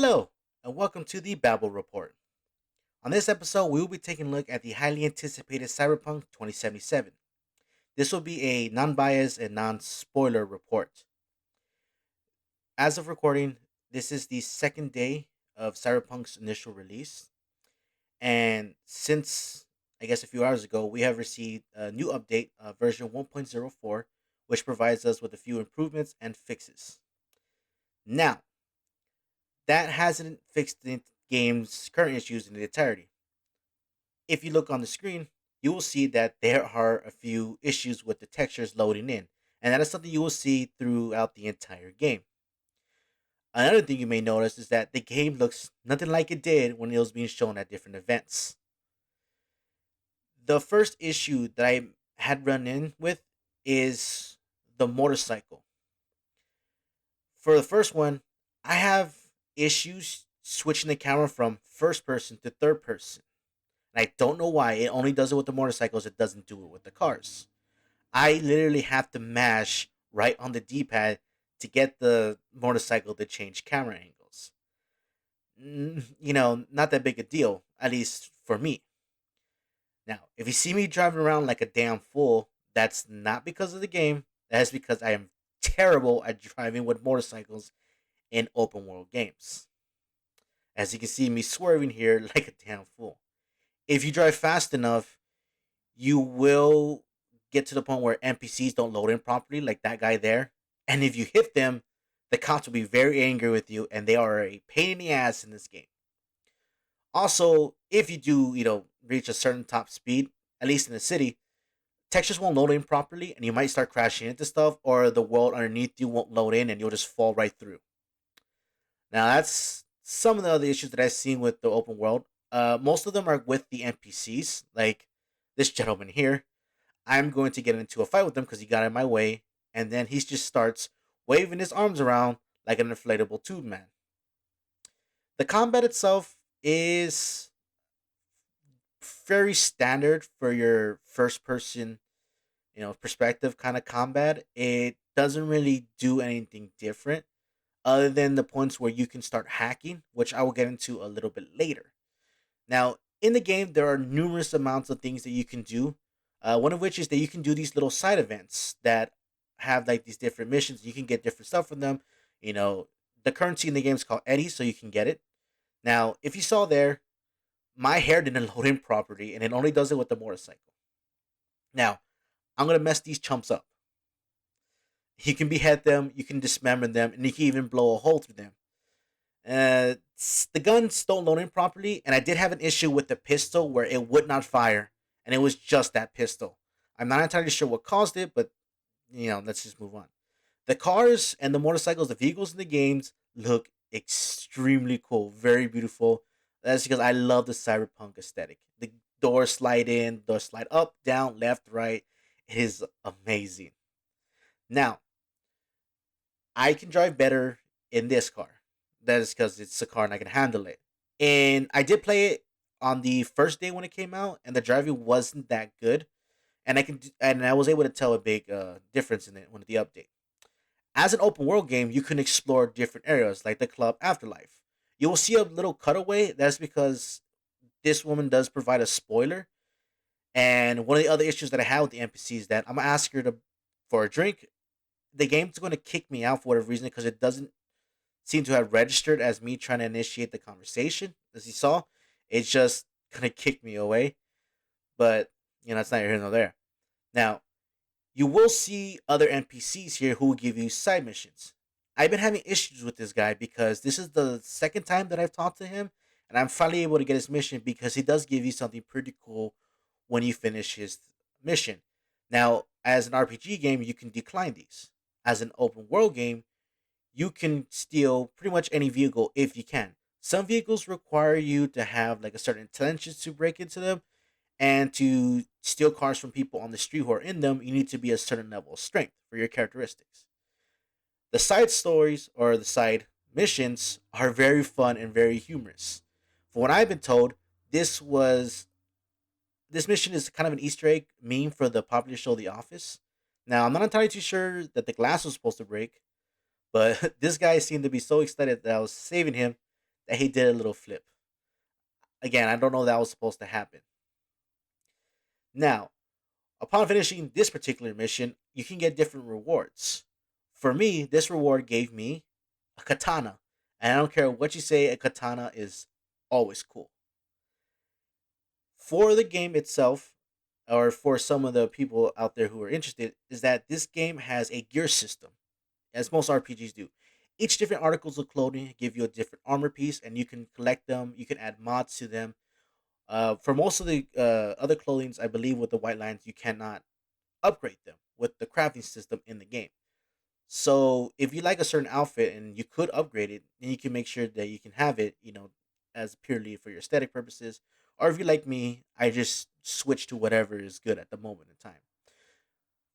Hello, and welcome to the Babble Report. On this episode, we will be taking a look at the highly anticipated Cyberpunk 2077. This will be a non biased and non spoiler report. As of recording, this is the second day of Cyberpunk's initial release, and since I guess a few hours ago, we have received a new update, version 1.04, which provides us with a few improvements and fixes. Now, that hasn't fixed the game's current issues in the entirety. If you look on the screen, you will see that there are a few issues with the textures loading in, and that is something you will see throughout the entire game. Another thing you may notice is that the game looks nothing like it did when it was being shown at different events. The first issue that I had run in with is the motorcycle. For the first one, I have issues switching the camera from first person to third person. And I don't know why. It only does it with the motorcycles, it doesn't do it with the cars. I literally have to mash right on the D pad to get the motorcycle to change camera angles. Not that big a deal, at least for me. Now, if you see me driving around like a damn fool, that's not because of the game. That is because I am terrible at driving with motorcycles in open world games. As you can see me swerving here like a damn fool. If you drive fast enough, you will get to the point where NPCs don't load in properly, like that guy there. And if you hit them, the cops will be very angry with you, and they are a pain in the ass in this game. Also, if you do, reach a certain top speed, at least in the city, textures won't load in properly, and you might start crashing into stuff, or the world underneath you won't load in, and you'll just fall right through. Now, that's some of the other issues that I've seen with the open world. Most of them are with the NPCs, like this gentleman here. I'm going to get into a fight with him because he got in my way, and then he just starts waving his arms around like an inflatable tube man. The combat itself is very standard for your first person, perspective kind of combat. It doesn't really do anything different other than the points where you can start hacking, which I will get into a little bit later. Now, in the game, there are numerous amounts of things that you can do. One of which is that you can do these little side events that have like these different missions. You can get different stuff from them. The currency in the game is called Eddie, so you can get it. Now, if you saw there, my hair didn't load in properly, and it only does it with the motorcycle. Now, I'm gonna mess these chumps up. You can behead them, you can dismember them, and you can even blow a hole through them. The guns don't load in properly, and I did have an issue with the pistol where it would not fire, and it was just that pistol. I'm not entirely sure what caused it, but let's just move on. The cars and the motorcycles, the vehicles in the games look extremely cool, very beautiful. That's because I love the cyberpunk aesthetic. The doors slide in, doors slide up, down, left, right. It is amazing. Now, I can drive better in this car. That is because it's a car and I can handle it. And I did play it on the first day when it came out, and the driving wasn't that good. And I was able to tell a big difference in it when the update. As an open world game, you can explore different areas like the club afterlife. You will see a little cutaway. That's because this woman does provide a spoiler. And one of the other issues that I have with the NPC is that I'm gonna ask her to for a drink. The game's going to kick me out for whatever reason because it doesn't seem to have registered as me trying to initiate the conversation. As you saw, it's just gonna kick me away. But it's not here nor there. Now, you will see other NPCs here who will give you side missions. I've been having issues with this guy because this is the second time that I've talked to him, and I'm finally able to get his mission because he does give you something pretty cool when you finish his mission. Now, as an RPG game, you can decline these. As an open world game, you can steal pretty much any vehicle if you can. Some vehicles require you to have like a certain intelligence to break into them, and to steal cars from people on the street who are in them, you need to be a certain level of strength for your characteristics. The side stories or the side missions are very fun and very humorous. For what I've been told, this mission is kind of an Easter egg meme for the popular show The Office. Now, I'm not entirely too sure that the glass was supposed to break, but this guy seemed to be so excited that I was saving him that he did a little flip. Again, I don't know that was supposed to happen. Now, upon finishing this particular mission, you can get different rewards. For me, this reward gave me a katana. And I don't care what you say, a katana is always cool. For the game itself, or for some of the people out there who are interested, is that this game has a gear system, as most RPGs do. Each different articles of clothing give you a different armor piece, and you can collect them. You can add mods to them. For most of the other clothings, I believe with the white lines, you cannot upgrade them with the crafting system in the game. So if you like a certain outfit and you could upgrade it, then you can make sure that you can have it, as purely for your aesthetic purposes. Or if you like me, I just switch to whatever is good at the moment in time.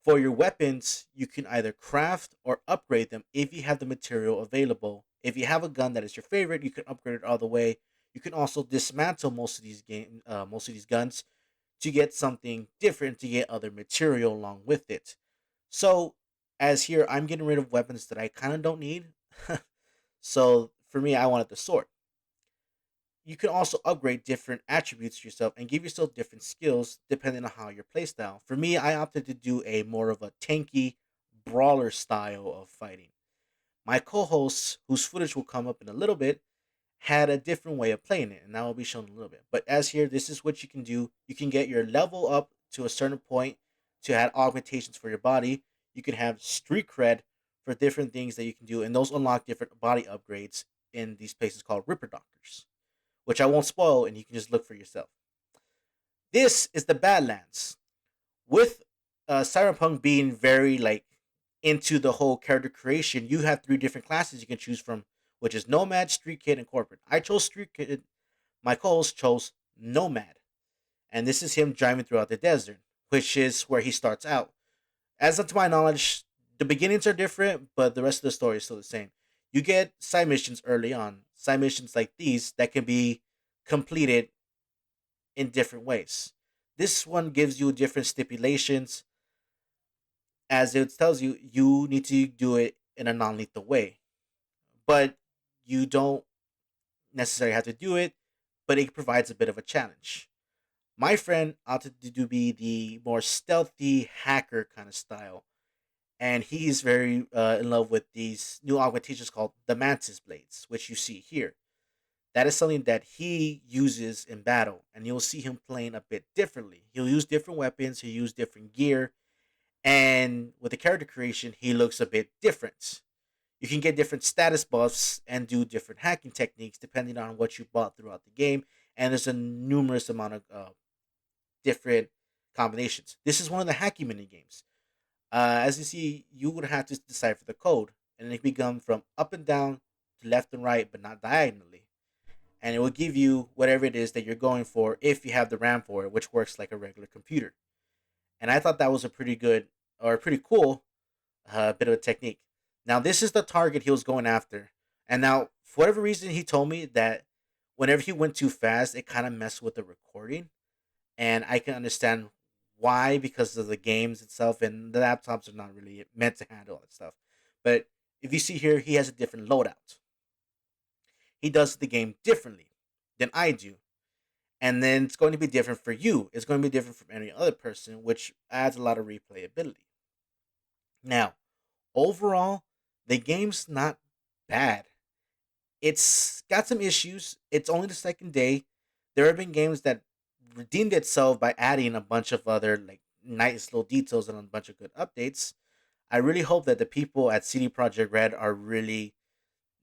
For your weapons, you can either craft or upgrade them if you have the material available. If you have a gun that is your favorite, you can upgrade it all the way. You can also dismantle most of these guns to get something different, to get other material along with it. So, as here, I'm getting rid of weapons that I kind of don't need. So, for me, I wanted the sword. You can also upgrade different attributes to yourself and give yourself different skills depending on how your playstyle. For me, I opted to do a more of a tanky brawler style of fighting. My co-hosts, whose footage will come up in a little bit, had a different way of playing it, and that will be shown in a little bit. But as here, this is what you can do. You can get your level up to a certain point to add augmentations for your body. You can have street cred for different things that you can do, and those unlock different body upgrades in these places called Ripper Doctors, which I won't spoil, and you can just look for yourself. This is the Badlands, with Cyberpunk being very like into the whole character creation. You have three different classes you can choose from, which is Nomad, Street Kid, and Corporate. I chose Street Kid. My co-host chose Nomad, and this is him driving throughout the desert, which is where he starts out. As to my knowledge, the beginnings are different, but the rest of the story is still the same. You get side missions early on, side missions like these that can be completed in different ways. This one gives you different stipulations, as it tells you you need to do it in a non-lethal way, but you don't necessarily have to do it, but it provides a bit of a challenge. My friend opted to be the more stealthy hacker kind of style, and he's very in love with these new augmentations called the Mantis Blades, which you see here. That is something that he uses in battle, and you'll see him playing a bit differently. He'll use different weapons, he'll use different gear, and with the character creation, he looks a bit different. You can get different status buffs and do different hacking techniques depending on what you bought throughout the game, and there's a numerous amount of different combinations. This is one of the hacking mini games. As you see, you would have to decipher the code, and it can come from up and down to left and right, but not diagonally. And it will give you whatever it is that you're going for if you have the RAM for it, which works like a regular computer. And I thought that was a pretty good or pretty cool bit of a technique. Now, this is the target he was going after. And now, for whatever reason, he told me that whenever he went too fast, it kind of messed with the recording. And I can understand why, because of the games itself, and the laptops are not really meant to handle all that stuff. But if you see here, he has a different loadout. He does the game differently than I do. And then it's going to be different for you. It's going to be different from any other person, which adds a lot of replayability. Now, overall, the game's not bad. It's got some issues. It's only the second day. There have been games that redeemed itself by adding a bunch of other like nice little details and a bunch of good updates. I really hope that the people at CD Projekt Red are really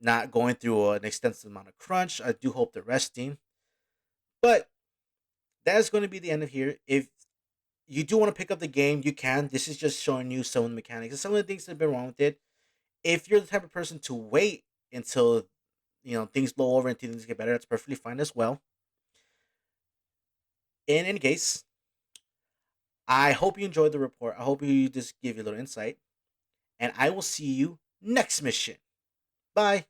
not going through an extensive amount of crunch. I do hope they're resting. But that is going to be the end of here. If you do want to pick up the game, you can. This is just showing you some of the mechanics and some of the things that have been wrong with it. If you're the type of person to wait until things blow over and things get better, that's perfectly fine as well. In any case, I hope you enjoyed the report. I hope you just give you a little insight. And I will see you next mission. Bye.